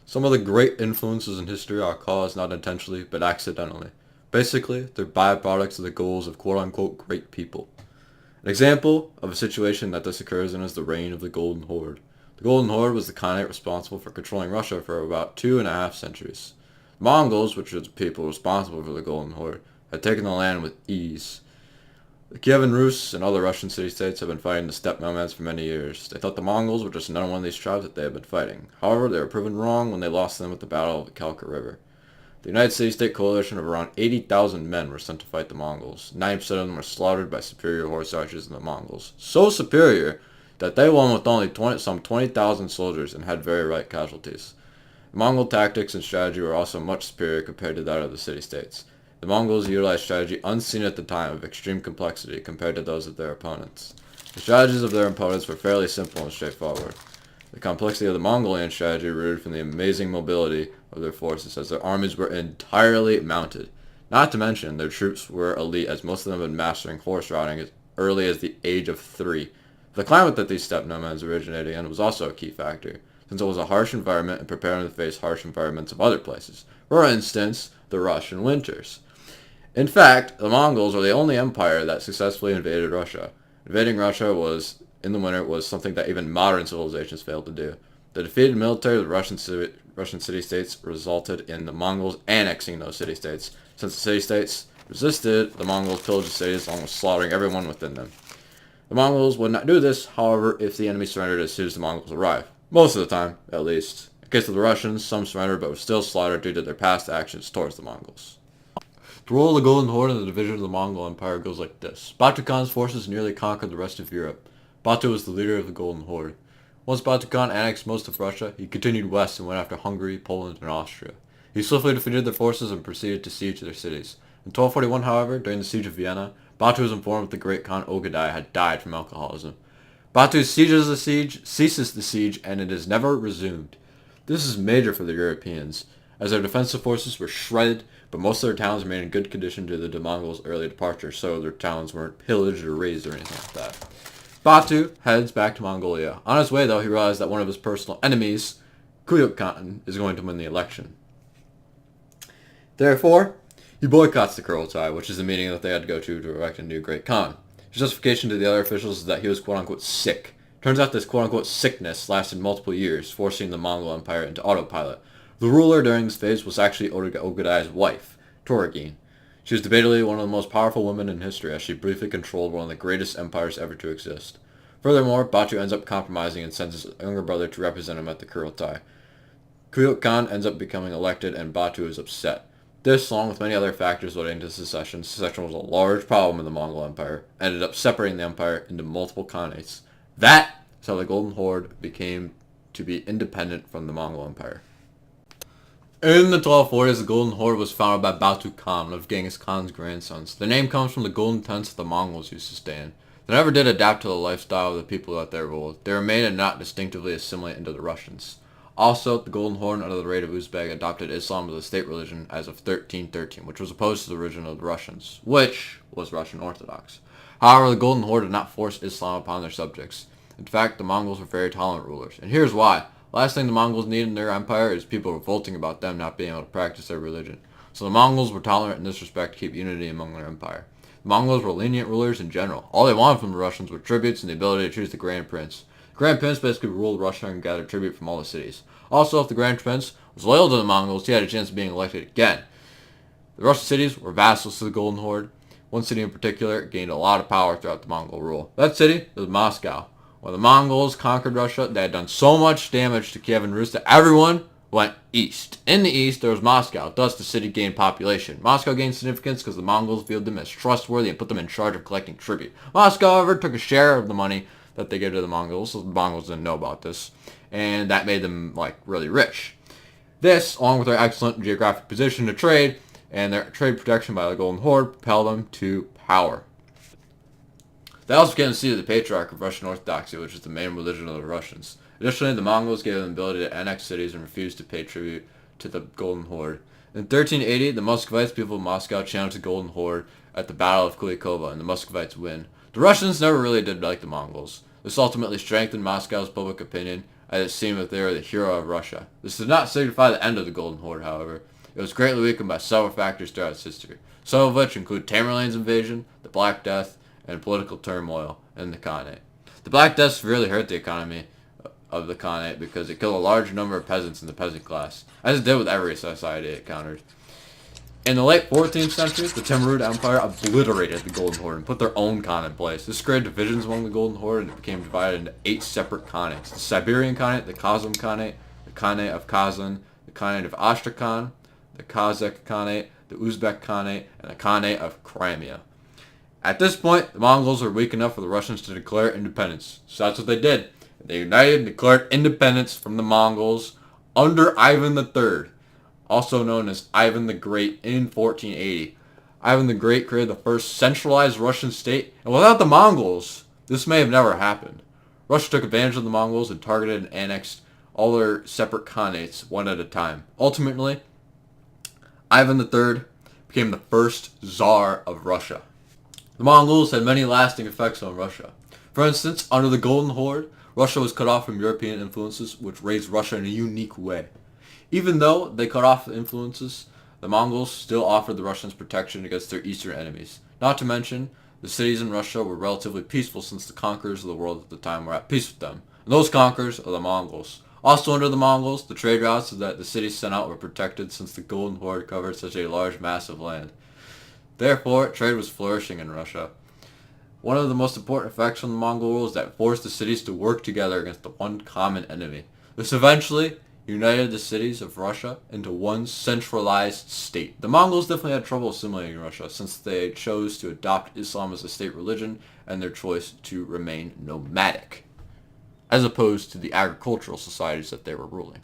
Some of the great influences in history are caused not intentionally, but accidentally. Basically, they're byproducts of the goals of quote-unquote great people. An example of a situation that this occurs in is the reign of the Golden Horde. The Golden Horde was the Khanate responsible for controlling Russia for about 2.5 centuries. The Mongols, which are the people responsible for the Golden Horde, had taken the land with ease. The Kievan Rus and other Russian city-states have been fighting the steppe nomads for many years. They thought the Mongols were just another one of these tribes that they had been fighting. However, they were proven wrong when they lost them at the Battle of the Kalka River. The United City-State coalition of around 80,000 men were sent to fight the Mongols. 90% of them were slaughtered by superior horse archers than the Mongols. So superior that they won with only some 20,000 soldiers and had very light casualties. The Mongol tactics and strategy were also much superior compared to that of the city-states. The Mongols utilized strategy unseen at the time of extreme complexity compared to those of their opponents. The strategies of their opponents were fairly simple and straightforward. The complexity of the Mongolian strategy rooted from the amazing mobility of their forces, as their armies were entirely mounted. Not to mention, their troops were elite, as most of them had been mastering horse riding as early as the age of 3. The climate that these steppe nomads originated in was also a key factor, since it was a harsh environment and prepared them to face harsh environments of other places. For instance, the Russian winters. In fact, the Mongols were the only empire that successfully invaded Russia. Invading Russia in the winter was something that even modern civilizations failed to do. The defeated military of the Russian city-states resulted in the Mongols annexing those city-states. Since the city-states resisted, the Mongols pillaged the cities, almost slaughtering everyone within them. The Mongols would not do this, however, if the enemy surrendered as soon as the Mongols arrived. Most of the time, at least. In case of the Russians, some surrendered but were still slaughtered due to their past actions towards the Mongols. The role of the Golden Horde in the division of the Mongol Empire goes like this. Batu Khan's forces nearly conquered the rest of Europe. Batu was the leader of the Golden Horde. Once Batu Khan annexed most of Russia, he continued west and went after Hungary, Poland, and Austria. He swiftly defeated their forces and proceeded to siege their cities. In 1241, however, during the siege of Vienna, Batu was informed that the great Khan Ogadai had died from alcoholism. Batu ceases the siege, and it is never resumed. This is major for the Europeans, as their defensive forces were shredded, but most of their towns remained in good condition due to the Mongols' early departure, so their towns weren't pillaged or razed or anything like that. Batu heads back to Mongolia. On his way, though, he realized that one of his personal enemies, Kuyuk Khan, is going to win the election. Therefore, he boycotts the Kurultai, which is the meeting that they had to go to elect a new great Khan. His justification to the other officials is that he was quote-unquote sick. Turns out this quote-unquote sickness lasted multiple years, forcing the Mongol Empire into autopilot. The ruler during this phase was actually Ogadai's wife, Toragin. She was debatably one of the most powerful women in history, as she briefly controlled one of the greatest empires ever to exist. Furthermore, Batu ends up compromising and sends his younger brother to represent him at the Kurultai. Kuyuk Khan ends up becoming elected, and Batu is upset. This, along with many other factors leading to secession was a large problem in the Mongol Empire, ended up separating the empire into multiple khanates. That is how the Golden Horde became to be independent from the Mongol Empire. In the 1240s, the Golden Horde was founded by Batu Khan, one of Genghis Khan's grandsons. The name comes from the golden tents that the Mongols used to stay in. They never did adapt to the lifestyle of the people that they ruled. They remained and not distinctively assimilate into the Russians. Also, the Golden Horde, under the raid of Uzbek, adopted Islam as a state religion as of 1313, which was opposed to the religion of the Russians, which was Russian Orthodox. However, the Golden Horde did not force Islam upon their subjects. In fact, the Mongols were very tolerant rulers, and here's why. Last thing the Mongols need in their empire is people revolting about them not being able to practice their religion. So the Mongols were tolerant in this respect to keep unity among their empire. The Mongols were lenient rulers in general. All they wanted from the Russians were tributes and the ability to choose the Grand Prince. The Grand Prince basically ruled Russia and gathered tribute from all the cities. Also, if the Grand Prince was loyal to the Mongols, he had a chance of being elected again. The Russian cities were vassals to the Golden Horde. One city in particular gained a lot of power throughout the Mongol rule. That city was Moscow. When the Mongols conquered Russia, they had done so much damage to Kievan Rus that everyone went east. In the east, there was Moscow. Thus, the city gained population. Moscow gained significance because the Mongols viewed them as trustworthy and put them in charge of collecting tribute. Moscow, however, took a share of the money that they gave to the Mongols, so the Mongols didn't know about this, and that made them, really rich. This, along with their excellent geographic position to trade, and their trade protection by the Golden Horde, propelled them to power. They also became the seat of the Patriarch of Russian Orthodoxy, which is the main religion of the Russians. Additionally, the Mongols gave them the ability to annex cities and refused to pay tribute to the Golden Horde. In 1380, the Muscovites, people of Moscow, challenged the Golden Horde at the Battle of Kulikovo, and the Muscovites win. The Russians never really did like the Mongols. This ultimately strengthened Moscow's public opinion, as it seemed that they were the hero of Russia. This did not signify the end of the Golden Horde, however. It was greatly weakened by several factors throughout its history, some of which include Tamerlane's invasion, the Black Death, and political turmoil in the Khanate. The Black Death severely hurt the economy of the Khanate because it killed a large number of peasants in the peasant class, as it did with every society it encountered. In the late 14th century, the Timurid Empire obliterated the Golden Horde and put their own Khan in place. This created divisions among the Golden Horde, and it became divided into 8 separate Khanates: the Siberian Khanate, the Kazan Khanate, the Khanate of Kazan, the Khanate of Astrakhan, the Kazakh Khanate, the Uzbek Khanate, and the Khanate of Crimea. At this point, the Mongols were weak enough for the Russians to declare independence. So that's what they did. They united and declared independence from the Mongols under Ivan III, also known as Ivan the Great, in 1480. Ivan the Great created the first centralized Russian state, and without the Mongols, this may have never happened. Russia took advantage of the Mongols and targeted and annexed all their separate Khanates one at a time. Ultimately, Ivan III became the first Tsar of Russia. The Mongols had many lasting effects on Russia. For instance, under the Golden Horde, Russia was cut off from European influences, which raised Russia in a unique way. Even though they cut off the influences, the Mongols still offered the Russians protection against their eastern enemies. Not to mention, the cities in Russia were relatively peaceful since the conquerors of the world at the time were at peace with them. And those conquerors are the Mongols. Also under the Mongols, the trade routes that the cities sent out were protected since the Golden Horde covered such a large mass of land. Therefore, trade was flourishing in Russia. One of the most important effects from the Mongol rule is that it forced the cities to work together against the one common enemy. This eventually united the cities of Russia into one centralized state. The Mongols definitely had trouble assimilating Russia since they chose to adopt Islam as a state religion and their choice to remain nomadic, as opposed to the agricultural societies that they were ruling.